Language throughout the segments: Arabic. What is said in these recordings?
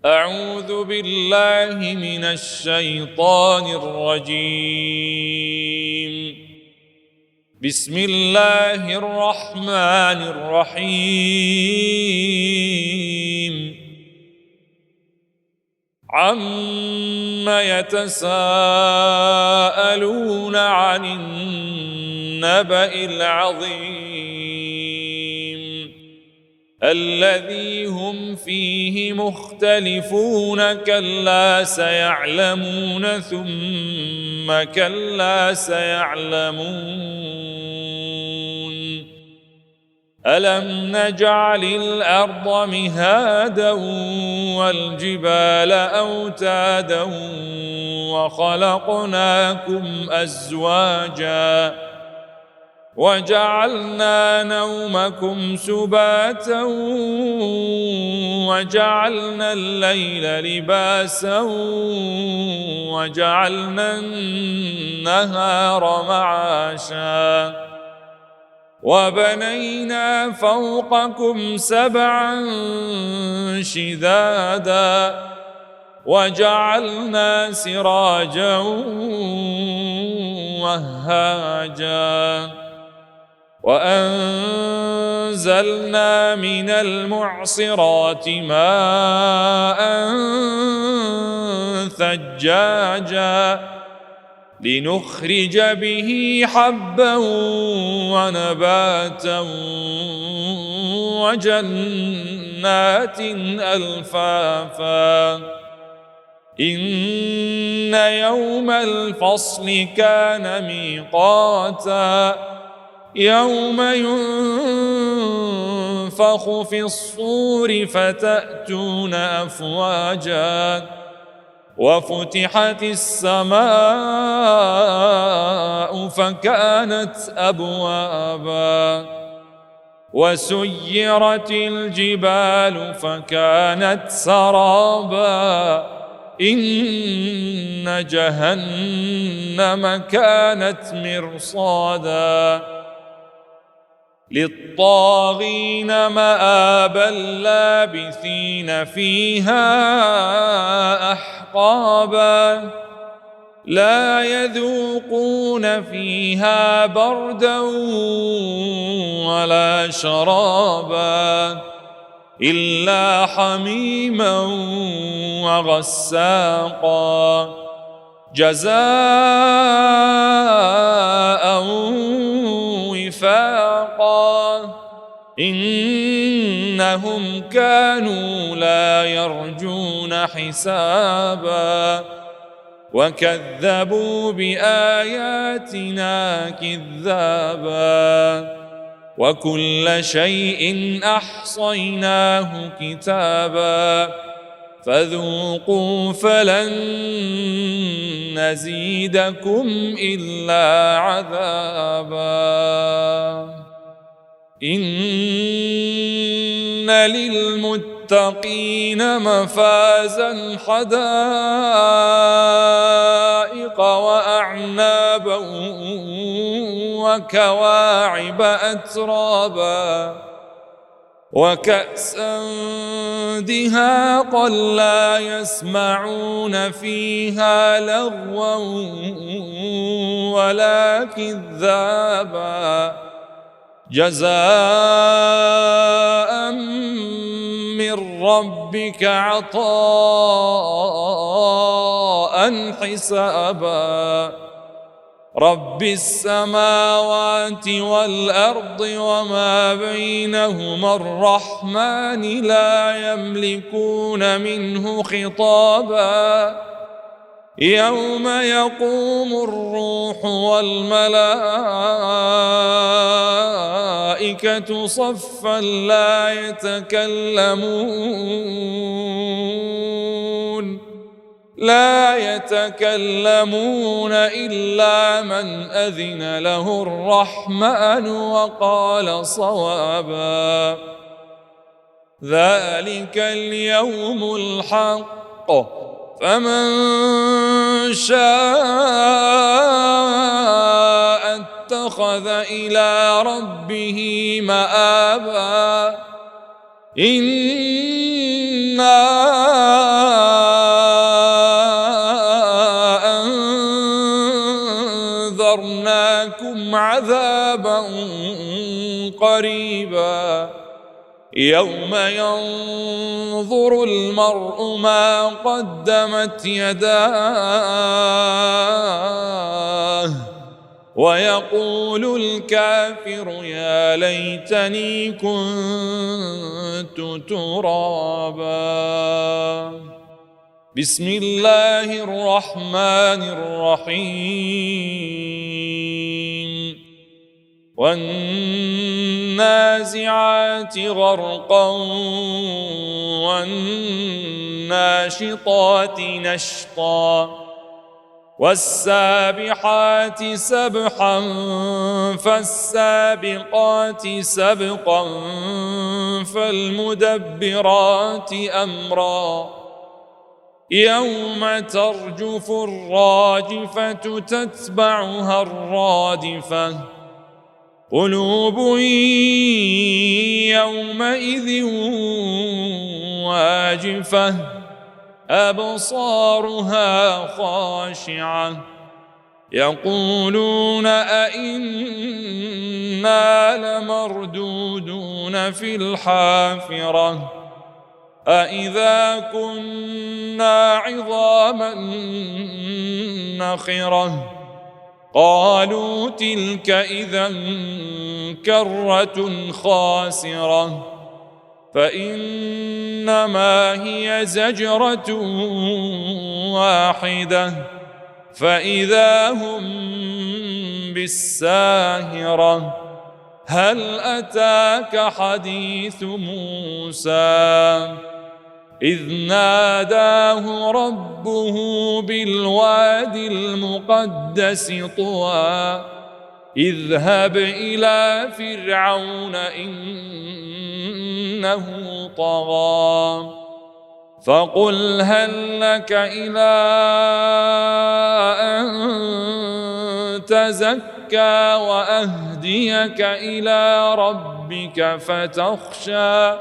أعوذ بالله من الشيطان الرجيم. بسم الله الرحمن الرحيم. عم يتساءلون عن النبأ العظيم الذي هم فيه مختلفون كلا سيعلمون ثم كلا سيعلمون ألم نجعل الأرض مهادا والجبال أوتادا وخلقناكم أزواجا وجعلنا نومكم سباتا وجعلنا الليل لباسا وجعلنا النهار معاشا وبنينا فوقكم سبعا شدادا وجعلنا سراجا وهاجا وأنزلنا من المعصرات ماء ثجاجا لنخرج به حبا ونباتا وجنات ألفافا إن يوم الفصل كان ميقاتا يوم ينفخ في الصور فتأتون أفواجا وفتحت السماء فكانت أبوابا وسيرت الجبال فكانت سرابا إن جهنم كانت مرصادا للطاغين مآبا لابثين فيها أحقابا لا يذوقون فيها بردا ولا شرابا إلا حميما وغساقا جزاء وفاقا إنهم كانوا لا يرجون حسابا وكذبوا بآياتنا كذابا وكل شيء أحصيناه كتابا فذوقوا فلن نزيدكم إلا عذابا إن للمتقين مفازا حدائق وأعنابا وكواعب أترابا وكأسا دهاقا لا يسمعون فيها لغوا ولا كذابا جزاء من ربك عطاء حسابا رب السماوات والأرض وما بينهما الرحمن لا يملكون منه خطابا يوم يقوم الروح والملائكة صفا لا يتكلمون إلا من أذن له الرحمن وقال صوابا ذلك اليوم الحق فمن شاء اتخذ إلى ربه مآبا إنا عذابا قريبا يوم ينظر المرء ما قدمت يداه ويقول الكافر يا ليتني كنت ترابا. بسم الله الرحمن الرحيم. والنازعات غرقا والناشطات نشطا والسابحات سبحا فالسابقات سبقا فالمدبرات أمرا يوم ترجف الراجفة تتبعها الرادفة قلوب يومئذ واجفة أبصارها خاشعة يقولون أئنا لمردودون في الحافرة أئذا كنا عظاما نخرة قالوا تلك إذا كرة خاسرة فإنما هي زجرة واحدة فإذا هم بالساهرة هل أتاك حديث موسى إذ ناداه ربه بالواد المقدس طوى اذهب إلى فرعون إنه طغى فقل هل لك إلى أن تزكى وأهديك إلى ربك فتخشى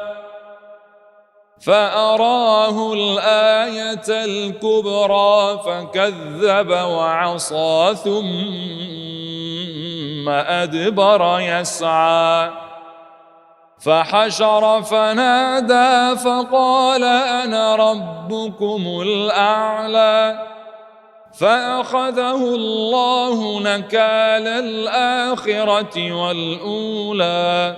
فأراه الآية الكبرى فكذب وعصى ثم أدبر يسعى فحشر فنادى فقال أنا ربكم الأعلى فأخذه الله نكال الآخرة والأولى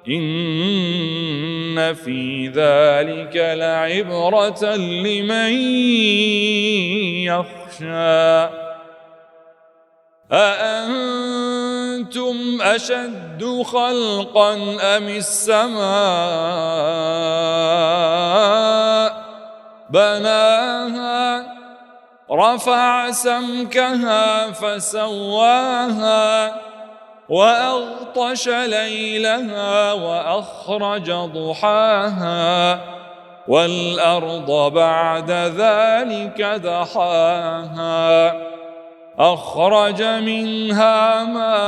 إن في ذلك لعبرة لمن يخشى أأنتم أشد خلقا أم السماء بناها رفع سمكها فسواها وأغطش ليلها وأخرج ضحاها والأرض بعد ذلك دحاها أخرج منها ماءها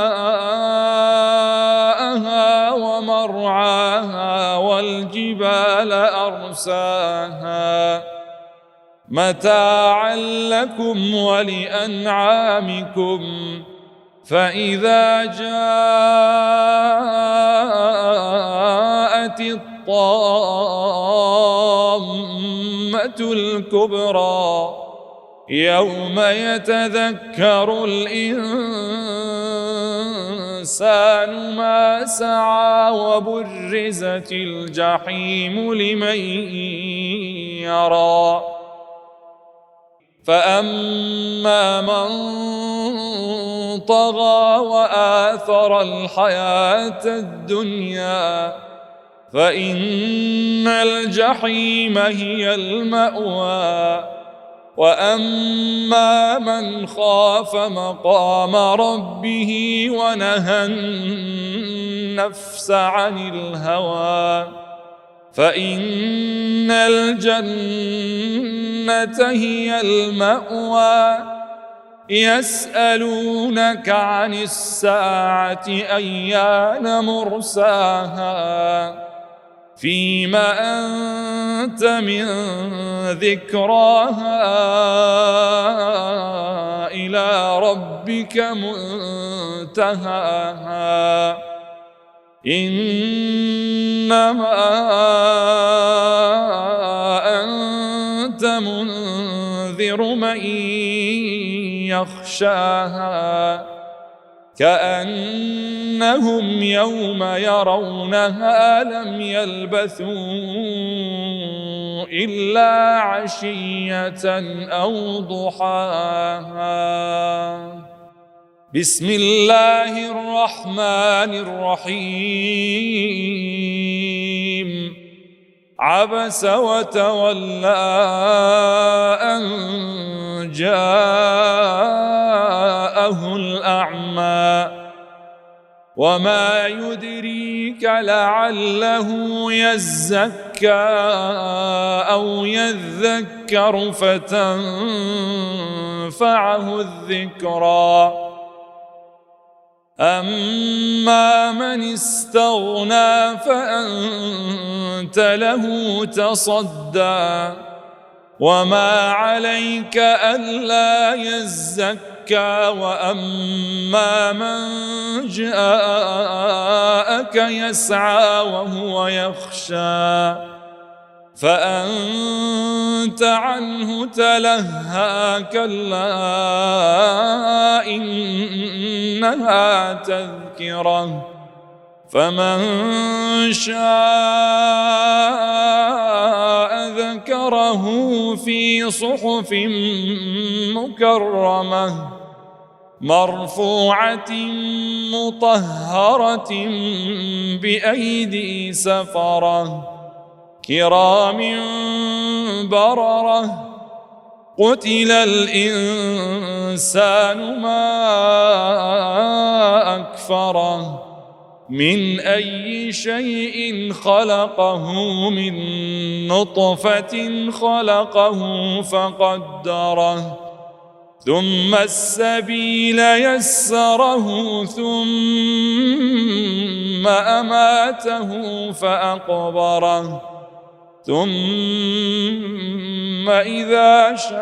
ومرعاها والجبال أرساها متاعا لكم ولأنعامكم فإذا جاءت الطامة الكبرى يوم يتذكر الإنسان ما سعى وبرزت الجحيم لمن يرى فأما من طغى وآثر الحياة الدنيا فإن الجحيم هي المأوى وأما من خاف مقام ربه ونهى النفس عن الهوى فإن الجنة هي المأوى يسألونك عن الساعة أيان مرساها فيما أنت من ذكراها إلى ربك منتهاها إنما أنت منذر من يخشاها كأنهم يوم يرونها لم يلبثوا إلا عشية أو ضحاها. بسم الله الرحمن الرحيم عبس وتولى أن جاءه الأعمى وما يدريك لعله يزكى أو يذكر فتنفعه الذكرى أما من استغنى فأنت له تصدى وما عليك ألا يزكى وأما من جاءك يسعى وهو يخشى فأنت عنه تلهى كلا إنها تذكرة فمن شاء ذكره في صحف مكرمة مرفوعة مطهرة بأيدي سفرة كرام بررة قتل الإنسان ما أكفره من أي شيء خلقه من نطفة خلقه فقدره ثم السبيل يسره ثم أماته فأقبره ثم إذا شاء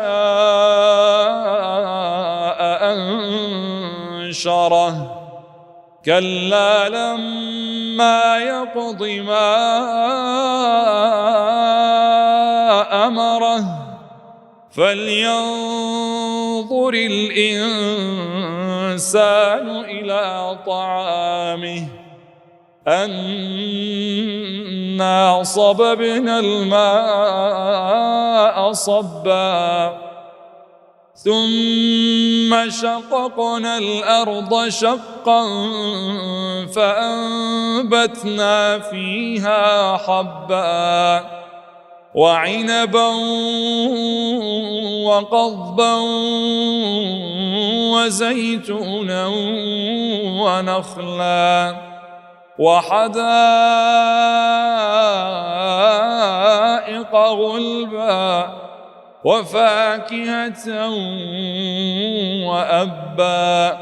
أنشره كلا لما يقض ما أمره فلينظر الإنسان إلى طعامه أنا صببنا الماء صبا ثم شققنا الأرض شقا فأنبتنا فيها حبا وعنبا وقضبا وزيتونا ونخلا وحدائق غلبا وفاكهة وأبا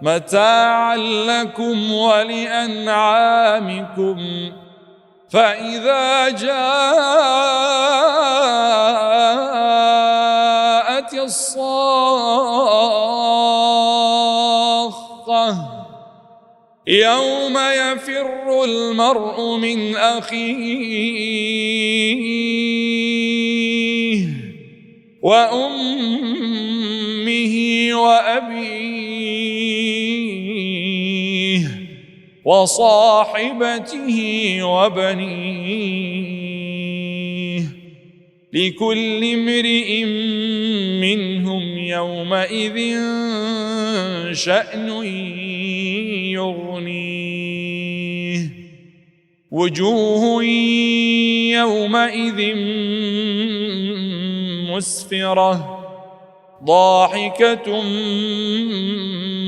متاعا لكم ولأنعامكم فإذا جاءت الصاخة يوم يفر المرء من أخيه وأمه وأبيه وصاحبته وبنيه لكل امرئ منهم يومئذ شأن يغنيه وجوه يومئذ مسفرة ضاحكة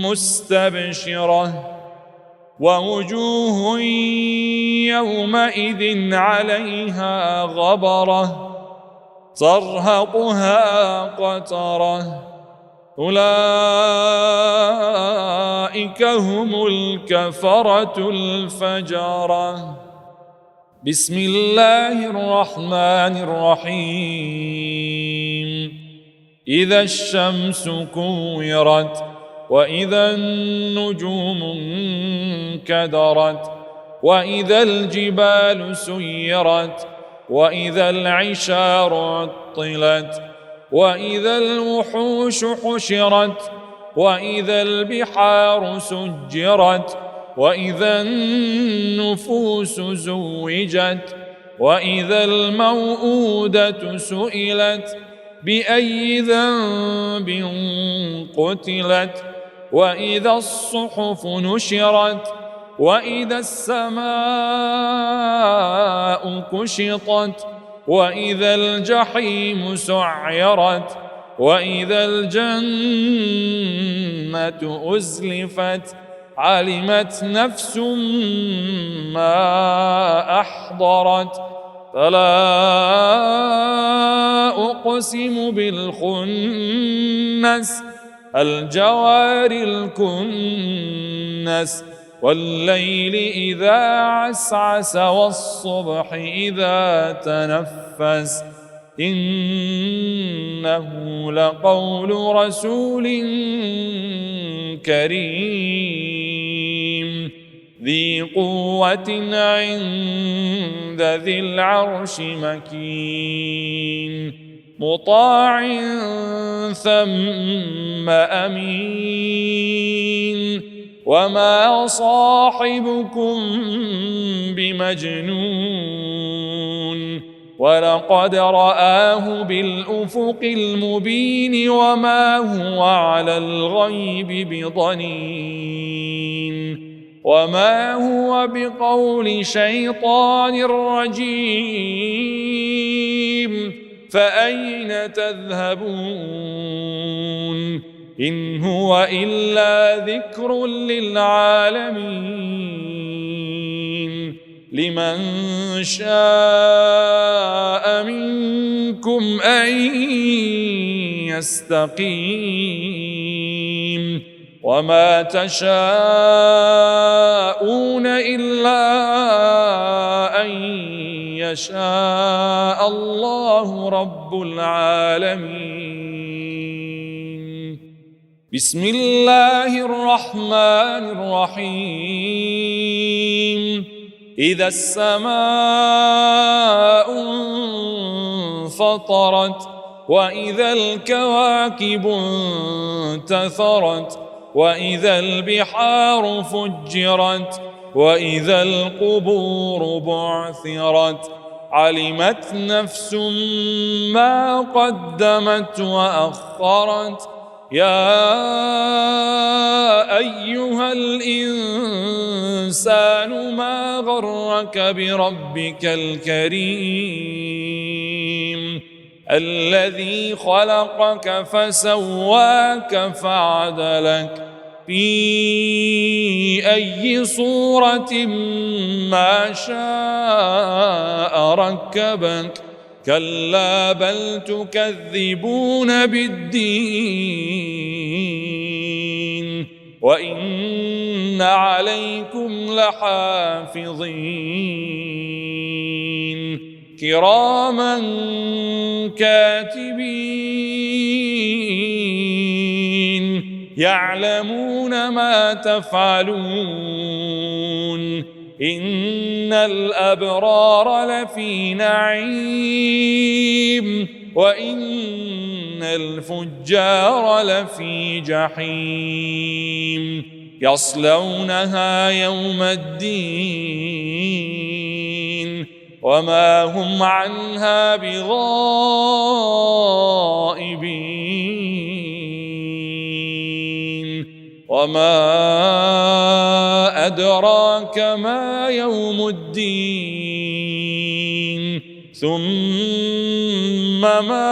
مستبشرة ووجوه يومئذ عليها غبرة ترهقها قترة أولئك هم الكفرة الفجرة. بسم الله الرحمن الرحيم إذا الشمس كورت وإذا النجوم انكدرت وإذا الجبال سيرت وإذا العشار عطلت وإذا الوحوش حشرت وإذا البحار سجرت وإذا النفوس زوجت وإذا الموءودة سئلت بأي ذنب قتلت وإذا الصحف نشرت وإذا السماء كشطت وإذا الجحيم سعرت وإذا الجنة أزلفت علمت نفس ما أحضرت فلا أقسم بالخنس الجوار الكنس والليل إذا عسعس والصبح إذا تنفس إنه لقول رسول كريم ذي قوة عند ذي العرش مكين مطاع ثم أمين وما صاحبكم بمجنون ولقد رآه بالأفق المبين وما هو على الغيب بضنين وما هو بقول شيطان رجيم فأين تذهبون إن هو إلا ذكر للعالمين لمن شاء منكم أن يستقيم وما تشاءون إلا أن يشاء الله رب العالمين بسم الله الرحمن الرحيم إذا السماء انفطرت وإذا الكواكب انتثرت وإذا البحار فجرت وإذا القبور بعثرت علمت نفس ما قدمت وأخرت يا أيها الإنسان ما غرك بربك الكريم الذي خلقك فسواك فعدلك في أي صورة ما شاء ركبك كلا بل تكذبون بالدين وإن عليكم لحافظين كراما كاتبين يعلمون ما تفعلون إن الأبرار لفي نعيم وإن الفجار لفي جحيم يصلونها يوم الدين وما هم عنها بغائبين وما أدراك ما يوم الدين ثم ما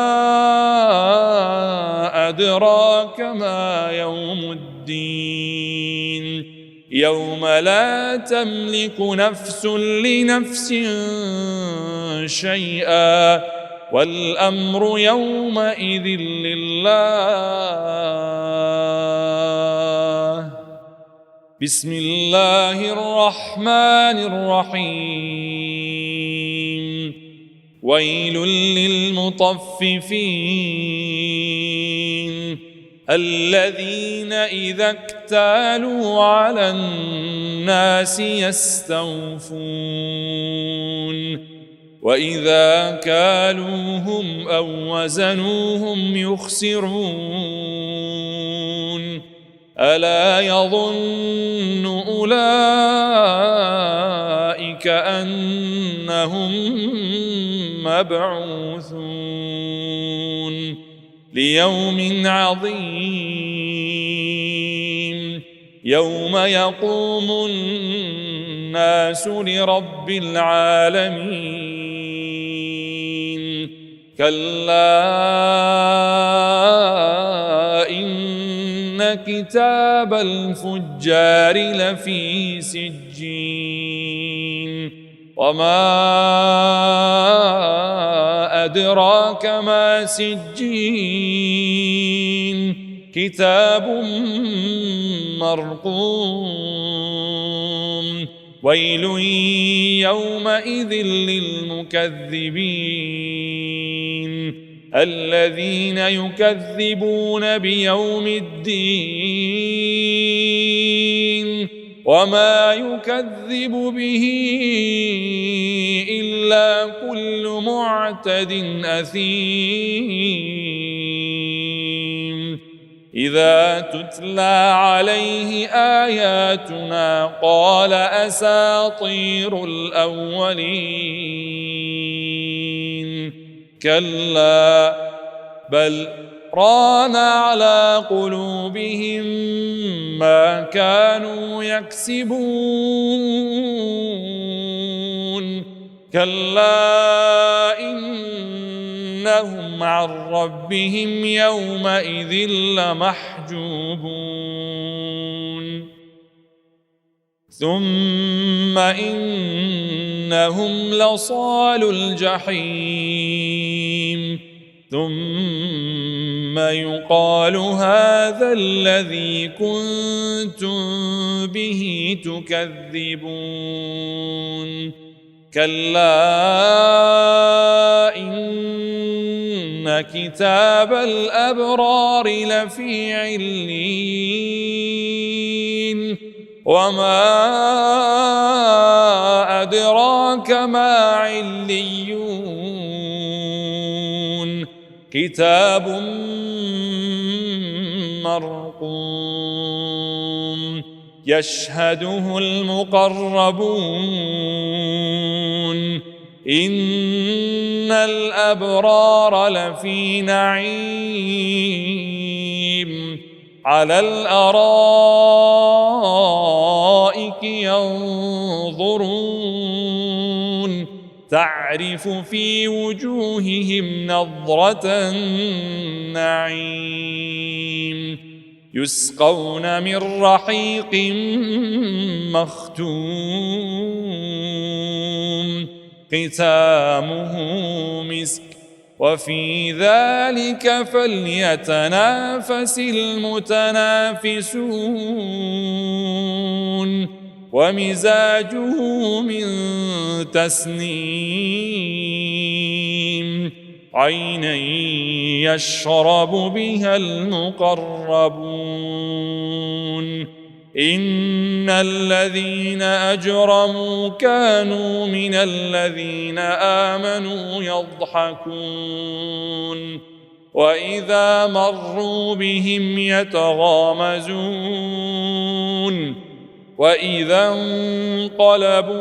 أدراك ما يوم الدين يوم لا تملك نفس لنفس شيئا والأمر يومئذ لله بسم الله الرحمن الرحيم ويل للمطففين الذين إذا اكتالوا على الناس يستوفون وإذا كالوهم أو وزنوهم يخسرون ألا يظن أولئك أنهم مبعوثون ليوم عظيم يوم يقوم الناس لرب العالمين كلا إن كتاب الفجار لفي سجين وما أدراك ما سجين كتاب مرقوم ويل يومئذ للمكذبين الذين يكذبون بيوم الدين وما يكذب به إلا كل معتد أثيم إذا تتلى عليه آياتنا قال أساطير الأولين كلا بل ران على قلوبهم ما كانوا يكسبون كلا إنهم عن ربهم يومئذ لمحجوبون ثم إنهم لصالو الجحيم ثم يقال هذا الذي كنتم به تكذبون كلا إن كتاب الأبرار لفي عليين وما أدراك ما عليون كتاب مرقوم يشهده المقربون إن الأبرار لفي نعيم على الأرائك ينظرون تعرف في وجوههم نضرة النعيم يسقون من رحيق مختوم ختامه مسك وفي ذلك فليتنافس المتنافسون ومزاجه من تسنيم عينا يشرب بها المقربون إن الذين أجرموا كانوا من الذين آمنوا يضحكون وإذا مروا بهم يتغامزون وإذا انقلبوا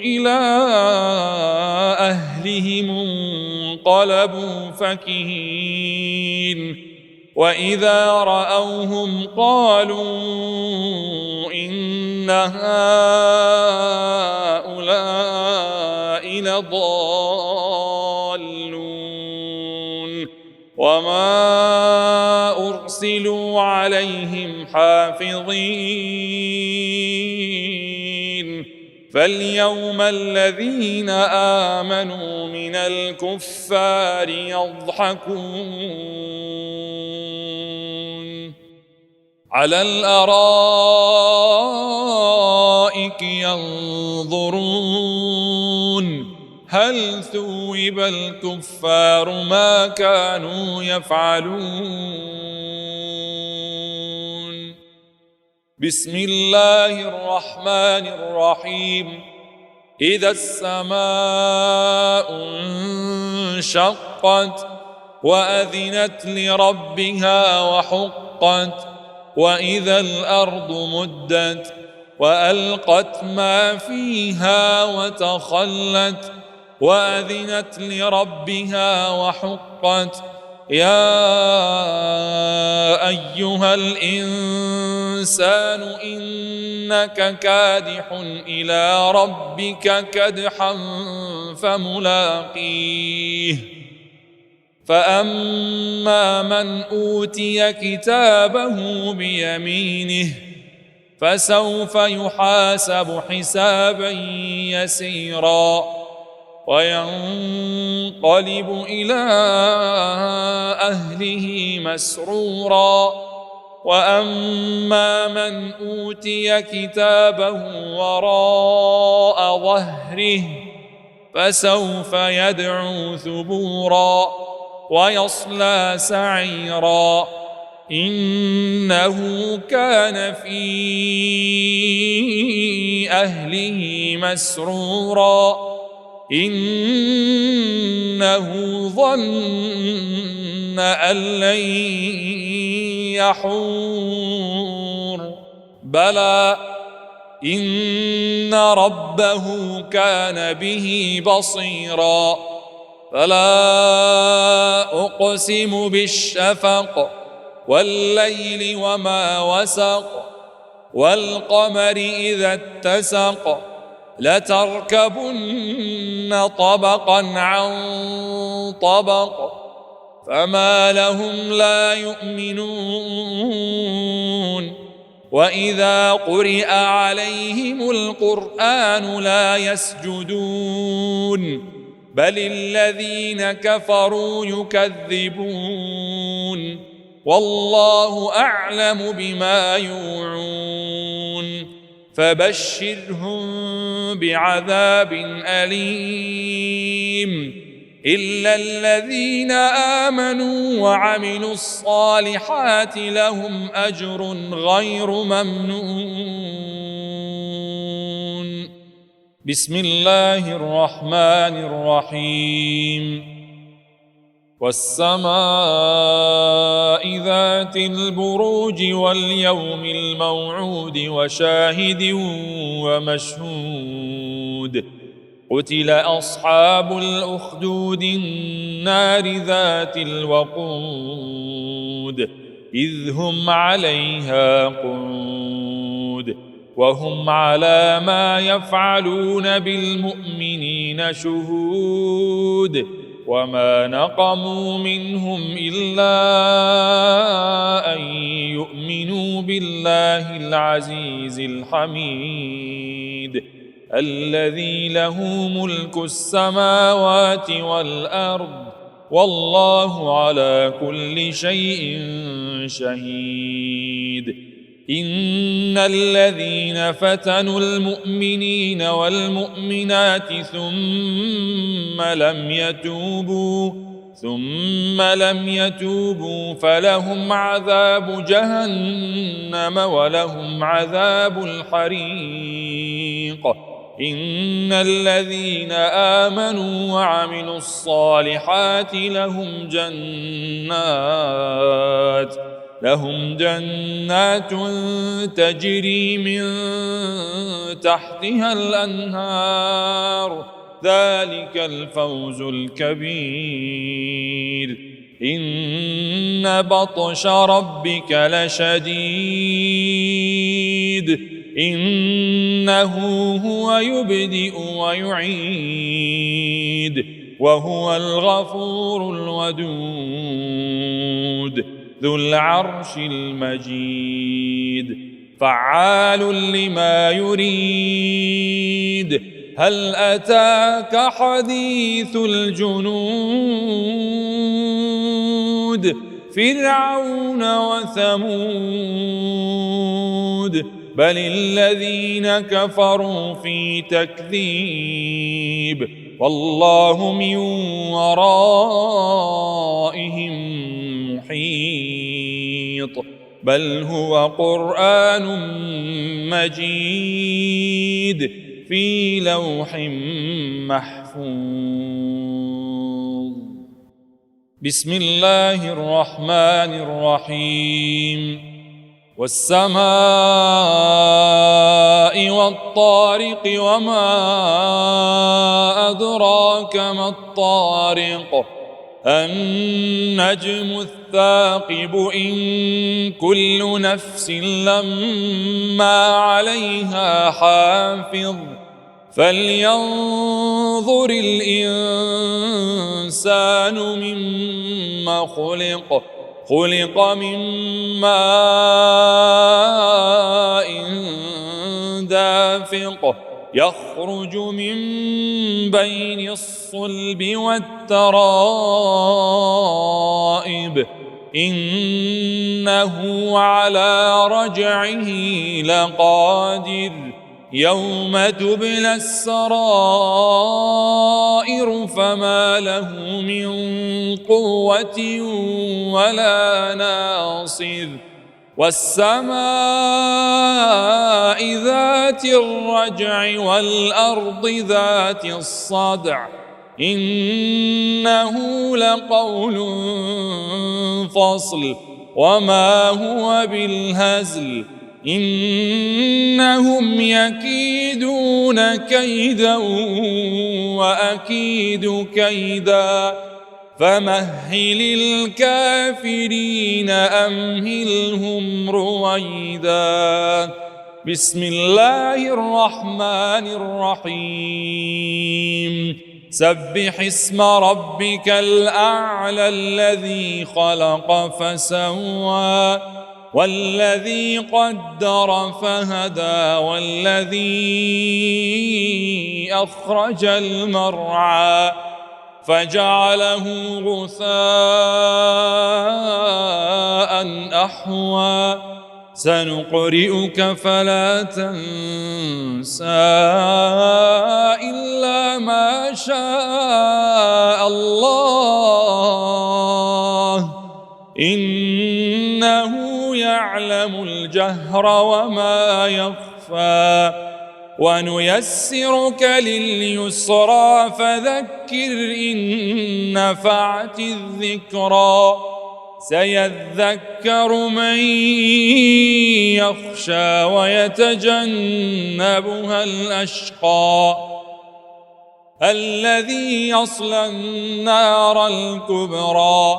إلى أهلهم انقلبوا فكهين وإذا رأوهم قالوا إن هؤلاء لضالون وما أرسلوا عليهم حافظين فاليوم الذين آمنوا من الكفار يضحكون على الأرائك ينظرون هل ثوب الكفار ما كانوا يفعلون بسم الله الرحمن الرحيم إذا السماء انشقت وأذنت لربها وحقت وإذا الأرض مدت وألقت ما فيها وتخلت وأذنت لربها وحقت يا أيها الإنسان إنك كادح إلى ربك كدحا فملاقيه فأما من أوتي كتابه بيمينه فسوف يحاسب حسابا يسيرا وينقلب إلى أهله مسرورا وأما من أوتي كتابه وراء ظهره فسوف يدعو ثبورا ويصلى سعيرا إنه كان في أهله مسرورا إنه ظن أن لن يحور بلى إن ربه كان به بصيرا فلا أقسم بالشفق والليل وما وسق والقمر إذا اتسق لتركبن طبقا عن طبق فما لهم لا يؤمنون وإذا قرئ عليهم القرآن لا يسجدون بل الذين كفروا يكذبون والله أعلم بما يوعون فبشرهم بعذاب أليم إلا الذين آمنوا وعملوا الصالحات لهم أجر غير ممنون بسم الله الرحمن الرحيم والسماء ذات البروج واليوم الموعود وشاهد ومشهود قتل أصحاب الأخدود النار ذات الوقود إذ هم عليها قعود وهم على ما يفعلون بالمؤمنين شهود وما نقموا منهم إلا أن يؤمنوا بالله العزيز الحميد الذي له ملك السماوات والأرض والله على كل شيء شهيد إن الذين فتنوا المؤمنين والمؤمنات ثم لم يتوبوا فلهم عذاب جهنم ولهم عذاب الحريق إن الذين آمنوا وعملوا الصالحات لهم جنات تجري من تحتها الأنهار ذلك الفوز الكبير إن بطش ربك لشديد إنه هو يبدئ ويعيد وهو الغفور الودود ذو العرش المجيد فعال لما يريد هل أتاك حديث الجنود فرعون وثمود بل الذين كفروا في تكذيب والله من ورائهم محيط بل هو قرآن مجيد في لوح محفوظ. بسم الله الرحمن الرحيم. والسماء والطارق وما أدراك ما الطارق النجم الثاقب إن كل نفس لما عليها حافظ فلينظر الإنسان مما خلق من ماء دافق يخرج من بين الصلب والترائب إنه على رجعه لقادر يوم تبلى السرائر فما له من قوة ولا ناصر. والسماء ذات الرجع والأرض ذات الصدع إنه لقول فصل وما هو بالهزل إنهم يكيدون كيدا وأكيد كيدا فمهل الكافرين أمهلهم رويدا. بسم الله الرحمن الرحيم. سبح اسم ربك الأعلى الذي خلق فسوى والذي قدر فهدى والذي أخرج المرعى فجعله غثاء أحوى سنقرئك فلا تنسى إلا ما شاء الله إنه يعلم الجهر وما يخفى ونيسرك لليسرى فذكر إن نفعت الذكرى سيذكر من يخشى ويتجنبها الأشقى الذي يصلى النار الكبرى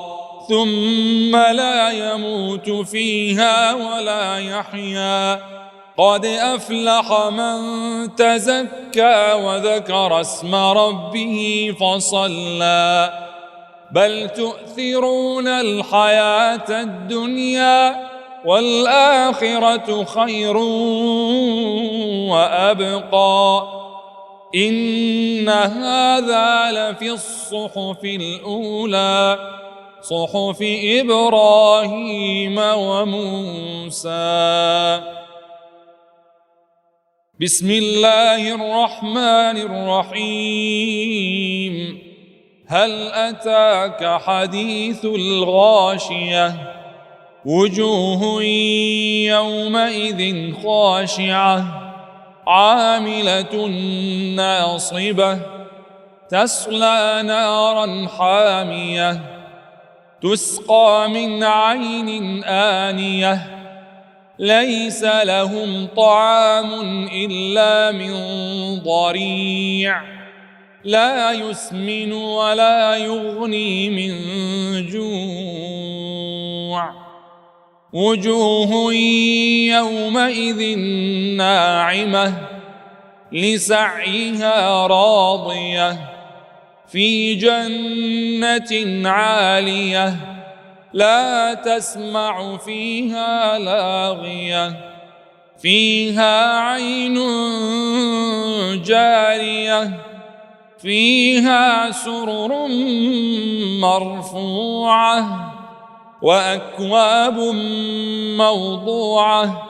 ثم لا يموت فيها ولا يحيا قد أفلح من تزكى وذكر اسم ربه فصلى بل تؤثرون الحياة الدنيا والآخرة خير وأبقى إن هذا لفي الصحف الأولى صحف إبراهيم وموسى. بسم الله الرحمن الرحيم. هل أتاك حديث الغاشية وجوه يومئذ خاشعة عاملة ناصبة تصلى نارا حامية تسقى من عين آنية ليس لهم طعام إلا من ضريع لا يسمن ولا يغني من جوع وجوه يومئذ ناعمة لسعيها راضية في جنة عالية لا تسمع فيها لاغية فيها عين جارية فيها سرر مرفوعة وأكواب موضوعة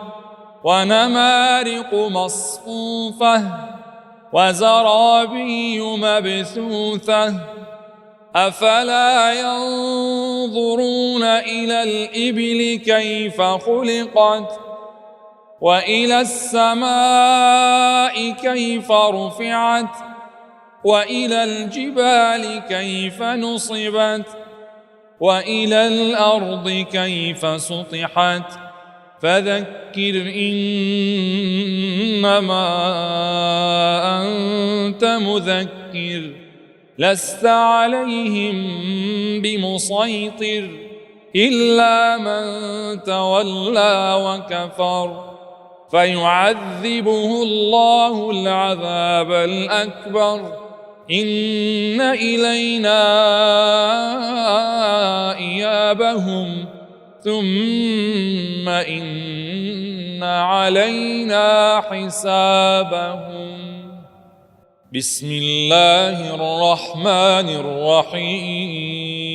ونمارق مصفوفة وزرابي مبثوثة أفلا ينظرون إلى الإبل كيف خلقت وإلى السماء كيف رفعت وإلى الجبال كيف نصبت وإلى الأرض كيف سطحت فذكر إنما أنت مذكر لست عليهم بمسيطر إلا من تولى وكفر فيعذبه الله العذاب الأكبر إن إلينا إيابهم ثم إن علينا حسابهم. بسم الله الرحمن الرحيم.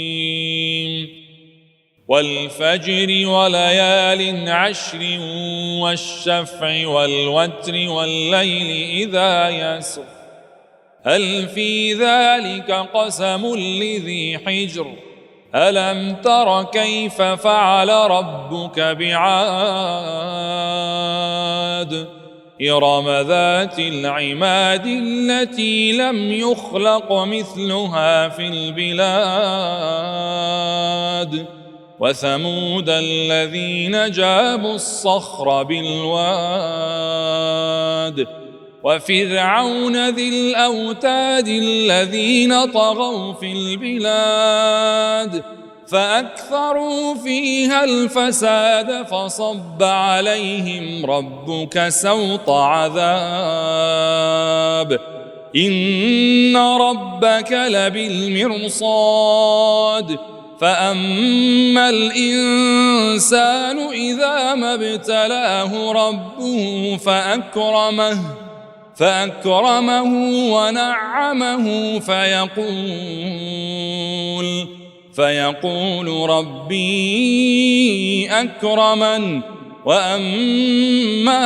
والفجر وليال عشر والشفع والوتر والليل إذا يسر هل في ذلك قسم لذي حجر ألم تر كيف فعل ربك بعاد إرم ذات العماد التي لم يخلق مثلها في البلاد وثمود الذين جابوا الصخر بالواد وفرعون ذي الأوتاد الذين طغوا في البلاد فأكثروا فيها الفساد فصب عليهم ربك سوط عذاب إن ربك لبالمرصاد فأما الإنسان إذا ما ابتلاه ربه فأكرمه ونعمه فيقول ربي أكرمن وأما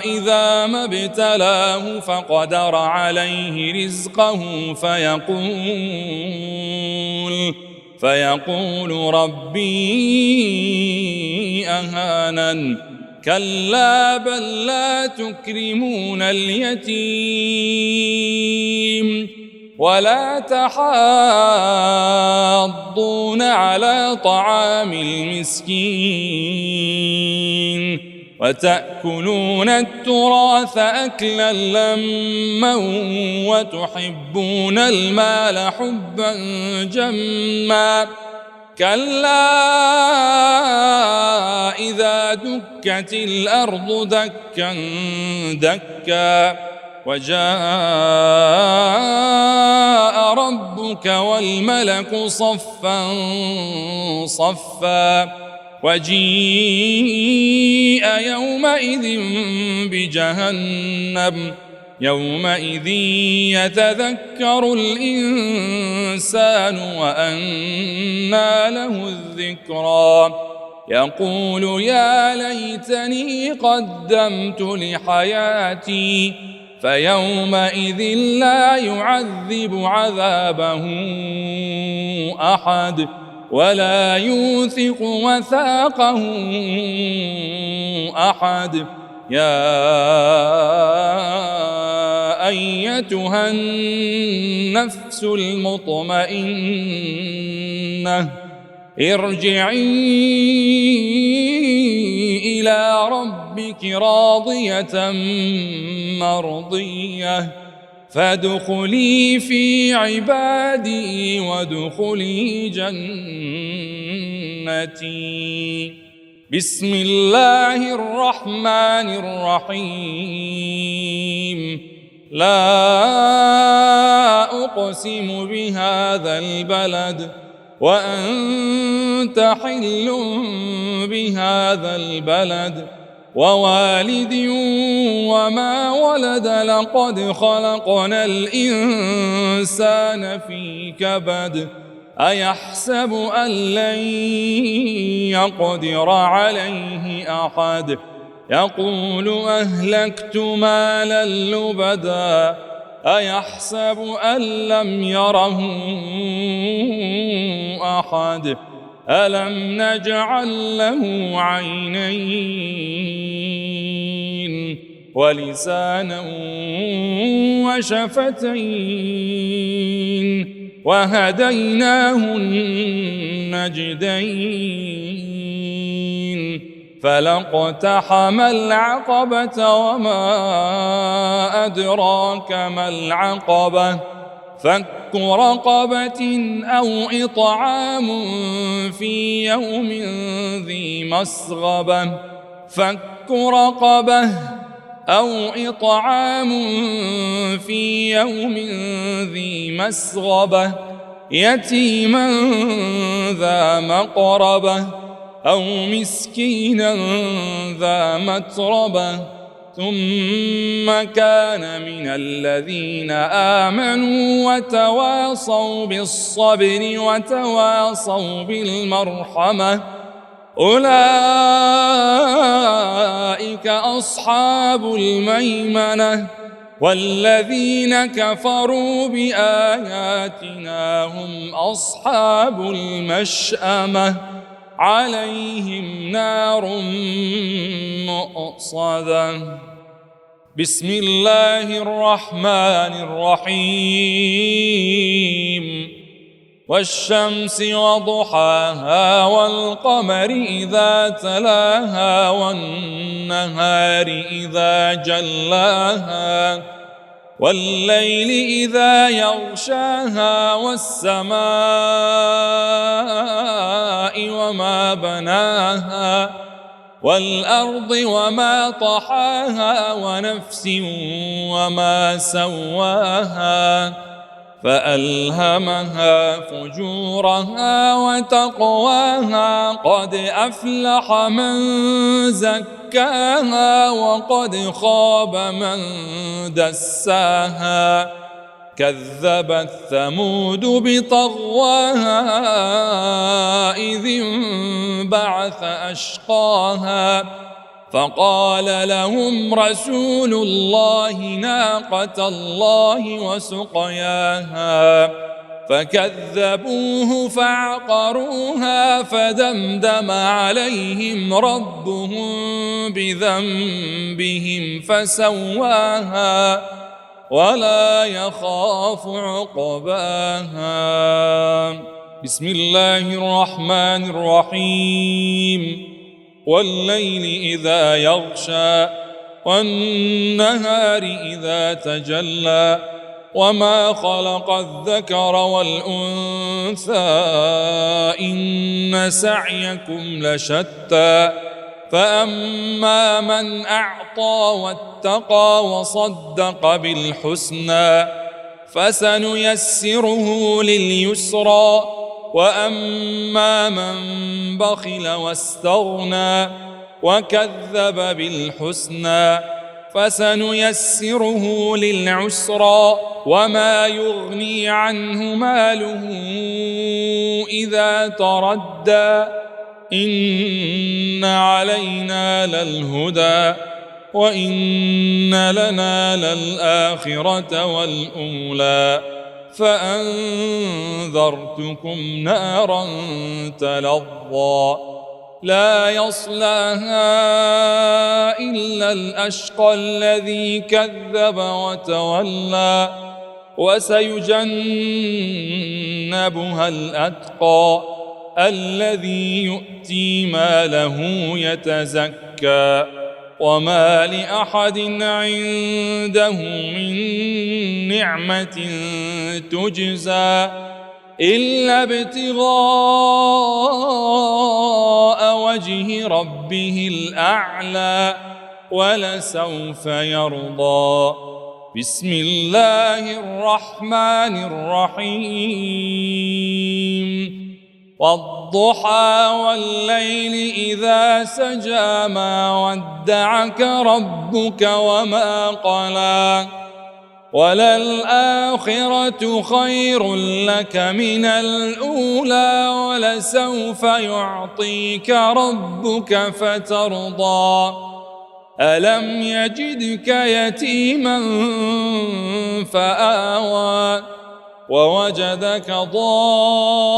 إذا ما ابتلاه فقدر عليه رزقه فيقول ربي أهانن كلا بل لا تكرمون اليتيم ولا تحاضون على طعام المسكين وتأكلون التراث أكلا لما وتحبون المال حبا جما كلا إذا دكت الأرض دكا دكا وجاء ربك والملك صفا صفا وجيء يومئذ بجهنم يومئذ يتذكر الإنسان وأنى له الذكرى يقول يا ليتني قدمت لحياتي فيومئذ لا يعذب عذابه أحد ولا يوثق وثاقه أحد يا أيتها النفس المطمئنة ارجعي إلى ربك راضية مرضية فادخلي في عبادي وادخلي جنتي. بسم الله الرحمن الرحيم. لا أقسم بهذا البلد وأنت حل بهذا البلد ووالد وما ولد لقد خلقنا الإنسان في كبد أيحسب أن لن يقدر عليه أحد يقول أهلكت مالا لبدا أيحسب أن لم يره أحد ألم نجعل له عينين ولسانا وشفتين وهديناه النجدين فلاقتحم العقبة وما أدراك ما العقبة فك رقبة أو إطعام في يوم ذي مسغبة فك رقبة أو إطعام في يوم ذي مسغبة يتيما ذا مقربة أو مسكينا ذا متربة ثم كان من الذين آمنوا وتواصوا بالصبر وتواصوا بالمرحمة أولئك أصحاب الميمنة والذين كفروا بآياتنا هم أصحاب المشأمة عليهم نار مؤصدة بسم الله الرحمن الرحيم والشمس وضحاها والقمر إذا تلاها والنهار إذا جلاها والليل إذا يغشاها والسماء وما بناها والأرض وما طحاها ونفس وما سواها فألهمها فجورها وتقواها قد أفلح من زكاها وقد خاب من دساها كذبت ثمود بطغواها إذ انبعث أشقاها فقال لهم رسول الله ناقة الله وسقياها فكذبوه فعقروها فدمدم عليهم ربهم بذنبهم فسواها ولا يخاف عقباها بسم الله الرحمن الرحيم والليل إذا يغشى والنهار إذا تجلى وما خلق الذكر والأنثى إن سعيكم لشتى فأما من أعطى واتقى وصدق بالحسنى فسنيسره لليسرى وأما من بخل واستغنى وكذب بالحسنى فسنيسره للعسرى وما يغني عنه ماله إذا تردى إن علينا للهدى وإن لنا للآخرة والأولى فأنذرتكم نارا تلظى لا يصلاها إلا الأشقى الذي كذب وتولى وسيجنبها الأتقى الذي يؤتي ماله يتزكى وما لأحد عنده من نعمة تجزى إلا ابتغاء وجه ربه الأعلى ولسوف يرضى بسم الله الرحمن الرحيم والضحى والليل إذا سجى ما ودعك ربك وما قلى وللآخرة خير لك من الأولى ولسوف يعطيك ربك فترضى ألم يجدك يتيما فآوى ووجدك ضالا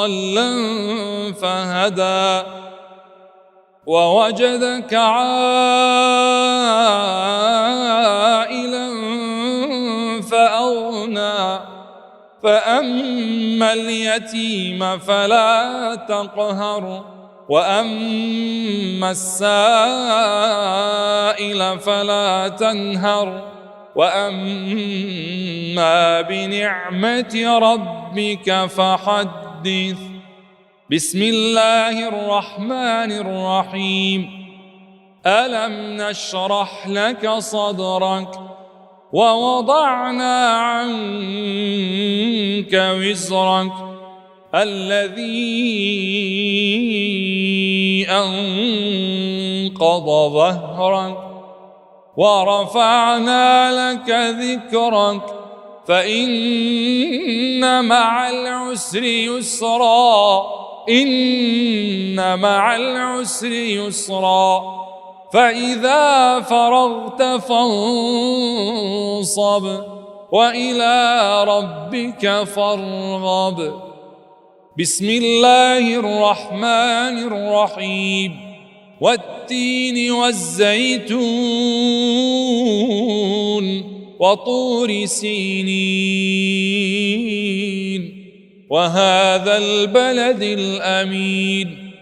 ضالا فهدى ووجدك عائلا فأغنى فأما اليتيم فلا تقهر وأما السائل فلا تنهر وأما بنعمة ربك فحدث. بسم الله الرحمن الرحيم. ألم نشرح لك صدرك ووضعنا عنك وزرك الذي أنقض ظهرك ورفعنا لك ذكرك فإن مع العسر يسرا إن مع العسر يسرا فإذا فرغت فانصب وإلى ربك فارغب. بسم الله الرحمن الرحيم. والتين والزيتون وطور سينين وهذا البلد الأمين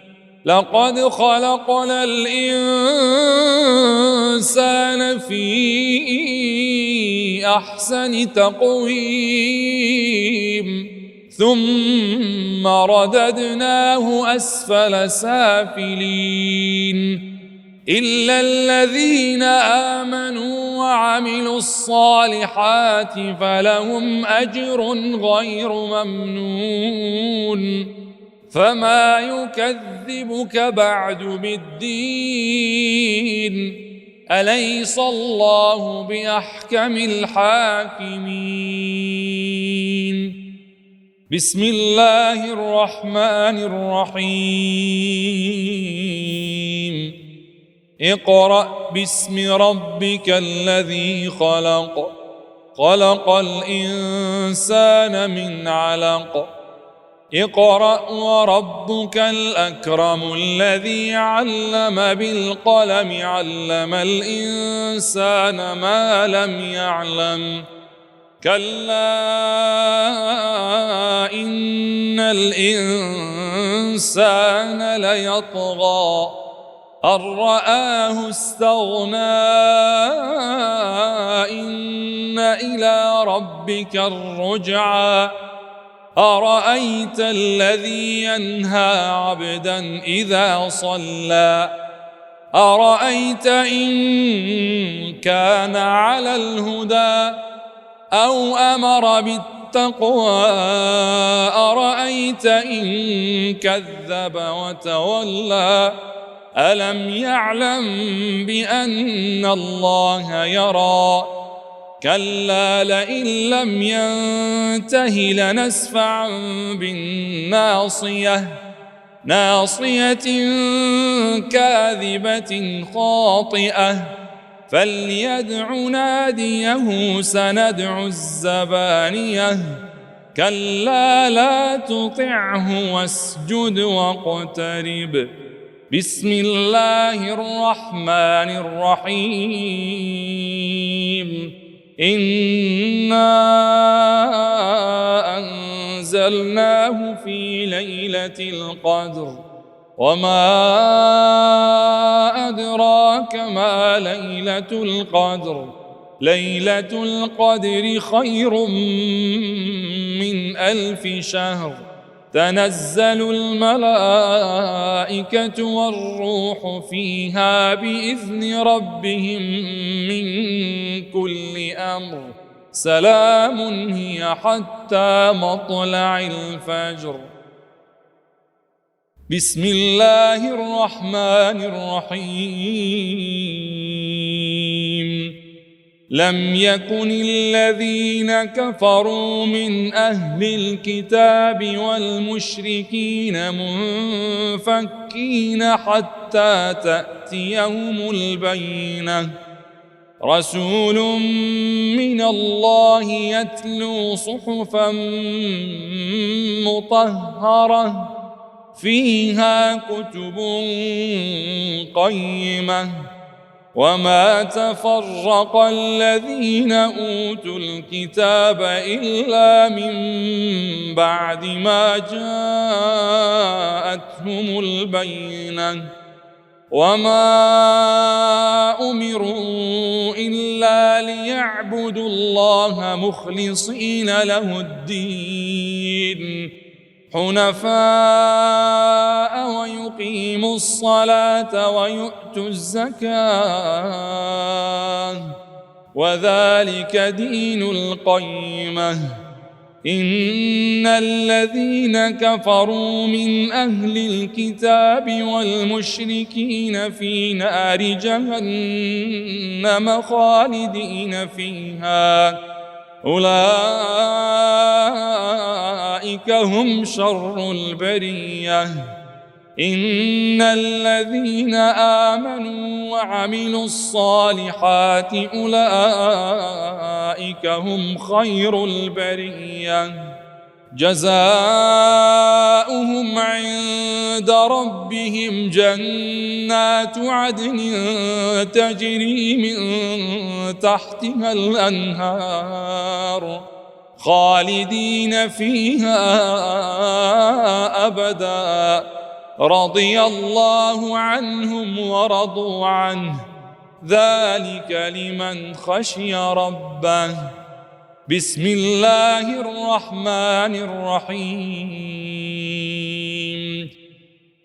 لقد خلقنا الإنسان في أحسن تقويم ثم رددناه أسفل سافلين إلا الذين آمنوا وعملوا الصالحات فلهم أجر غير ممنون. فما يكذبك بعد بالدين أليس الله بأحكم الحاكمين. بسم الله الرحمن الرحيم. اقرأ باسم ربك الذي خلق خلق الإنسان من علق اقرأ وربك الأكرم الذي علم بالقلم علم الإنسان ما لم يعلم كلا إن الإنسان ليطغى أن رآه استغنى إن إلى ربك الرجعى أرأيت الذي ينهى عبدا إذا صلى أرأيت إن كان على الهدى أو أمر بالتقوى أرأيت إن كذب وتولى ألم يعلم بأن الله يرى كلا لئن لم ينته لنسفعا بالناصية ناصية كاذبة خاطئة فليدع ناديه سندع الزبانية كلا لا تطعه واسجد واقترب. بسم الله الرحمن الرحيم. إنا أنزلناه في ليلة القدر وما أدراك ما ليلة القدر ليلة القدر خير من 1000 شهر تنزل الملائكة والروح فيها بإذن ربهم من كل أمر سلام هي حتى مطلع الفجر. بسم الله الرحمن الرحيم. لم يكن الذين كفروا من أهل الكتاب والمشركين منفكين حتى تأتيهم البينة رسول من الله يتلو صحفا مطهرة فيها كتب قيمة وما تفرق الذين أوتوا الكتاب إلا من بعد ما جاءتهم البينة وما أمروا إلا ليعبدوا الله مخلصين له الدين حنفاء ويقيموا الصلاة ويؤتوا الزكاة وذلك دين القيمة إن الذين كفروا من أهل الكتاب والمشركين في نار جهنم خالدين فيها أولئك هم شر البرية إن الذين آمنوا وعملوا الصالحات أولئك هم خير البرية جزاؤهم عند ربهم جنات عدن تجري من تحتها الأنهار خالدين فيها أبدا رضي الله عنهم ورضوا عنه ذلك لمن خشي ربه بسم الله الرحمن الرحيم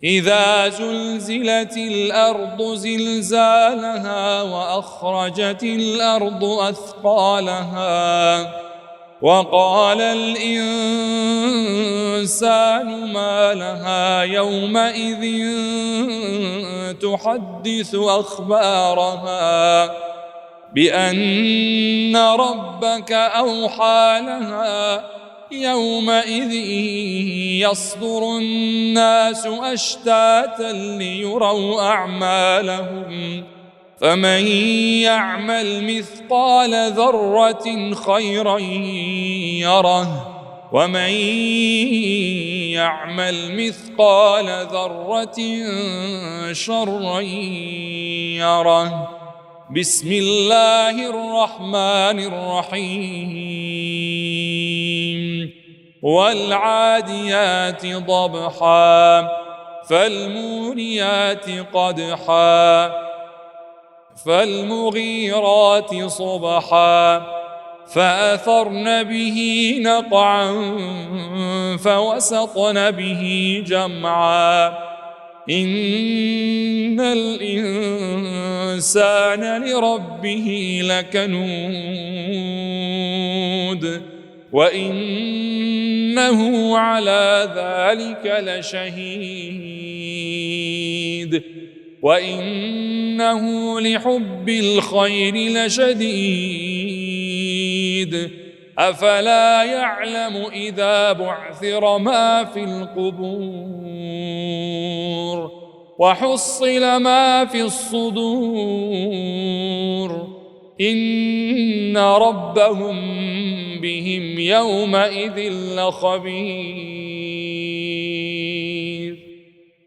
إذا زلزلت الأرض زلزالها وأخرجت الأرض أثقالها وقال الإنسان ما لها يومئذ تحدث أخبارها بأن ربك أوحى لها يومئذ يصدر الناس أشتاتا ليروا أعمالهم فمن يعمل مثقال ذرة خيرا يره ومن يعمل مثقال ذرة شرا يره بسم الله الرحمن الرحيم والعاديات ضبحا فالموريات قدحا فالمغيرات صبحا فأثرن به نقعا فوسطن به جمعا إن الإنسان لربه لكنود وإنه على ذلك لشهيد وإنه لحب الخير لشديد أفلا يعلم إذا بعثر ما في القبور وحصل ما في الصدور إن ربهم بهم يومئذ لخبير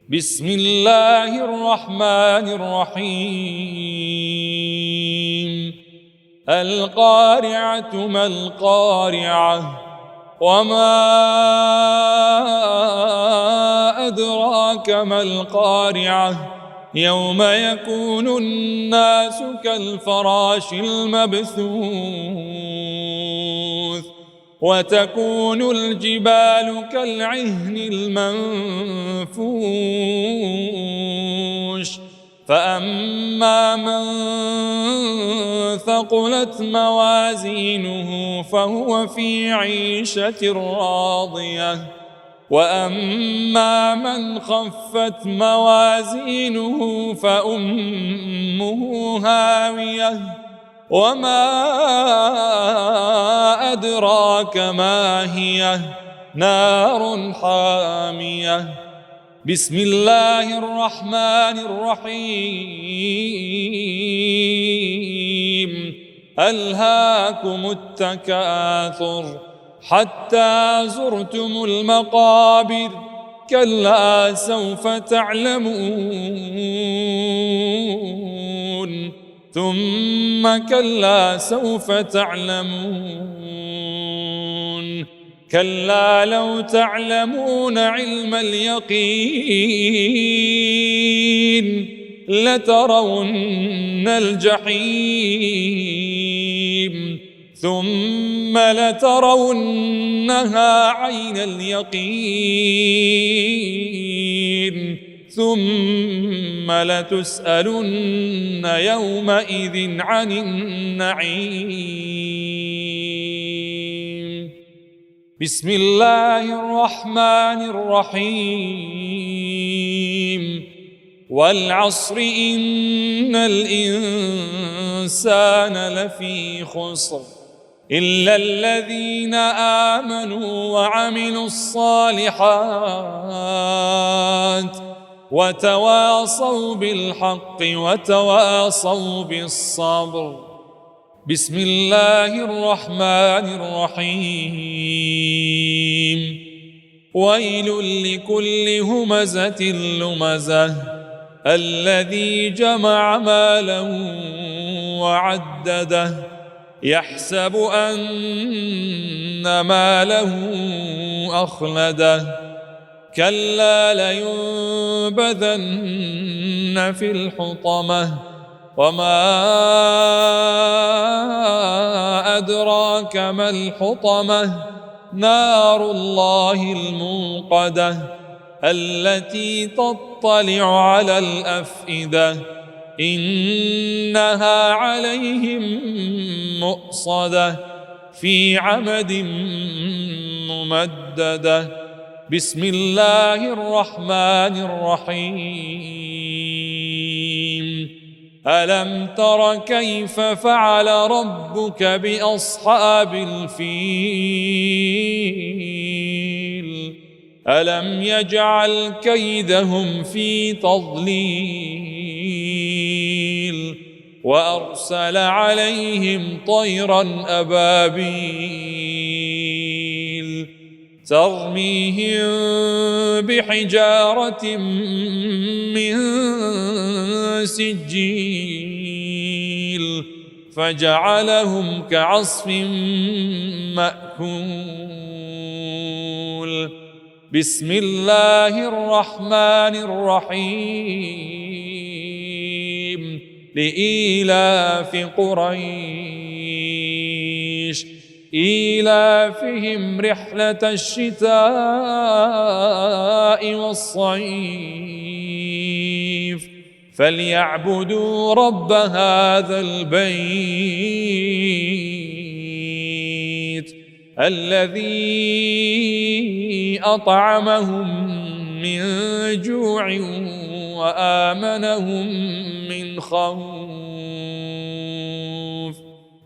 بسم الله الرحمن الرحيم القارعة ما القارعة وما أدراك ما القارعة يوم يكون الناس كالفراش المبثوث وتكون الجبال كالعهن المنفوش فأما من ثقلت موازينه فهو في عيشة راضية وأما من خفت موازينه فأمه هاوية وما أدراك ما هي نار حامية بسم الله الرحمن الرحيم ألهاكم التكاثر حتى زرتم المقابر كلا سوف تعلمون ثم كلا سوف تعلمون كلا لو تعلمون علم اليقين لترون الجحيم ثم لترونها عين اليقين ثم لتسألن يومئذ عن النعيم بسم الله الرحمن الرحيم والعصر إن الإنسان لفي خسر إلا الذين آمنوا وعملوا الصالحات وتواصوا بالحق وتواصوا بالصبر بسم الله الرحمن الرحيم ويل لكل همزة لمزة الذي جمع ماله وعدده يحسب أن ماله أخلده كلا لينبذن في الحطمة وما أدراك ما الحطمة نار الله الموقدة التي تطلع على الأفئدة إنها عليهم مؤصدة في عمد ممددة بسم الله الرحمن الرحيم ألم تر كيف فعل ربك بأصحاب الفيل ألم يجعل كيدهم في تضليل وأرسل عليهم طيرا أبابيل ترميهم بحجارة من سجيل فجعلهم كعصف مأكول بسم الله الرحمن الرحيم لإيلاف قريش إيلافهم رحلة الشتاء والصيف فليعبدوا رب هذا البيت الذي أطعمهم من جوع وآمنهم من خوف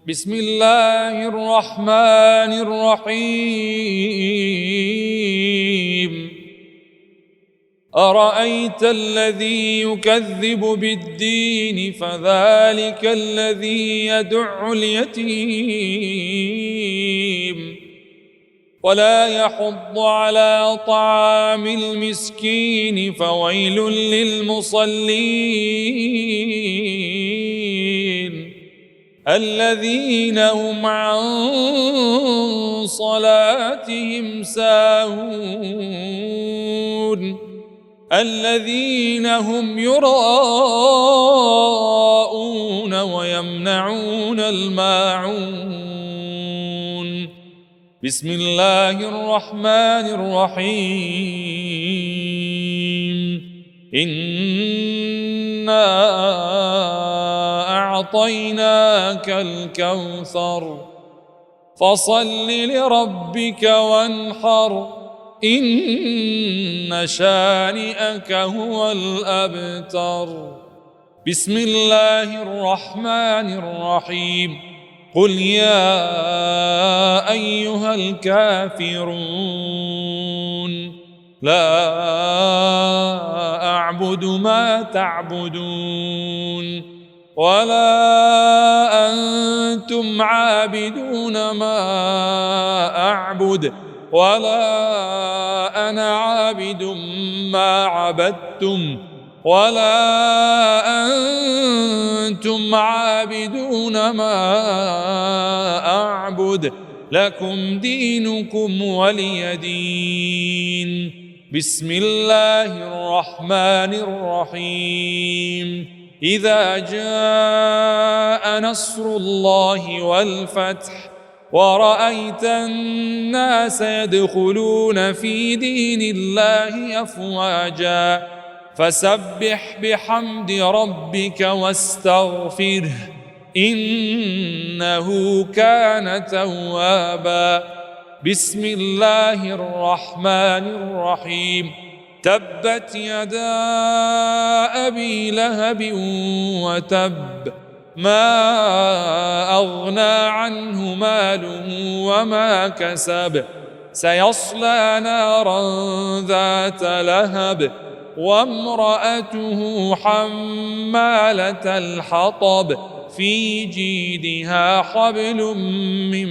بسم الله الرحمن الرحيم أرأيت الذي يكذب بالدين فذلك الذي يدع اليتيم ولا يحض على طعام المسكين فويل للمصلين الذين هم عن صلاتهم ساهون الذين هم يراءون ويمنعون الماعون بسم الله الرحمن الرحيم إنا أعطيناك الكوثر فصل لربك وانحر إن شانئك هو الأبتر بسم الله الرحمن الرحيم قل يا أيها الكافرون لا أعبد ما تعبدون ولا أنتم عابدون ما أعبد ولا أنا عابد ما عبدتم ولا أنتم عابدون ما أعبد لكم دينكم ولي دين. بسم الله الرحمن الرحيم. إذا جاء نصر الله والفتح ورأيت الناس يدخلون في دين الله أفواجا فسبح بحمد ربك واستغفره إنه كان توابا. بسم الله الرحمن الرحيم. تبت يدا أبي لهب وتب ما أغنى عنه ماله وما كسب سيصلى نارا ذات لهب وامرأته حمالة الحطب في جيدها حبل من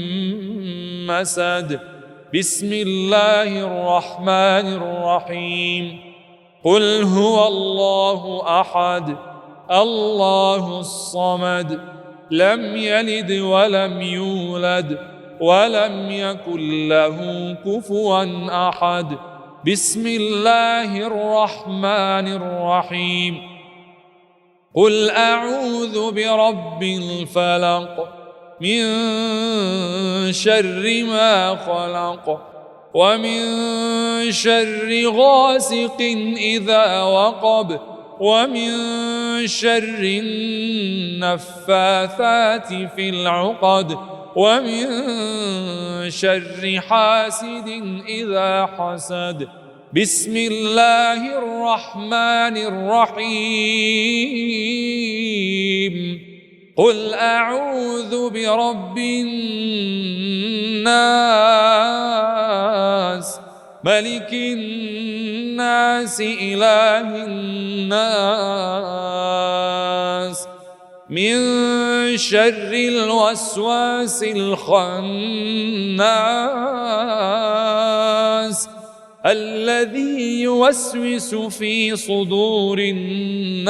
مسد. بسم الله الرحمن الرحيم. قل هو الله أحد الله الصمد لم يلد ولم يولد ولم يكن له كفوا أحد. بسم الله الرحمن الرحيم. قل أعوذ برب الفلق من شر ما خلق ومن شر غاسق إذا وقب ومن شر النفاثات في العقد ومن شر حاسد إذا حسد. بسم الله الرحمن الرحيم. قل أعوذ برب الناس ملك الناس إله الناس من شر الوسواس الخناس الذي يوسوس في صدور الناس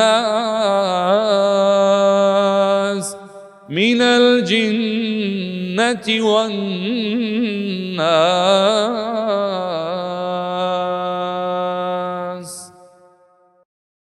من الجنة والناس.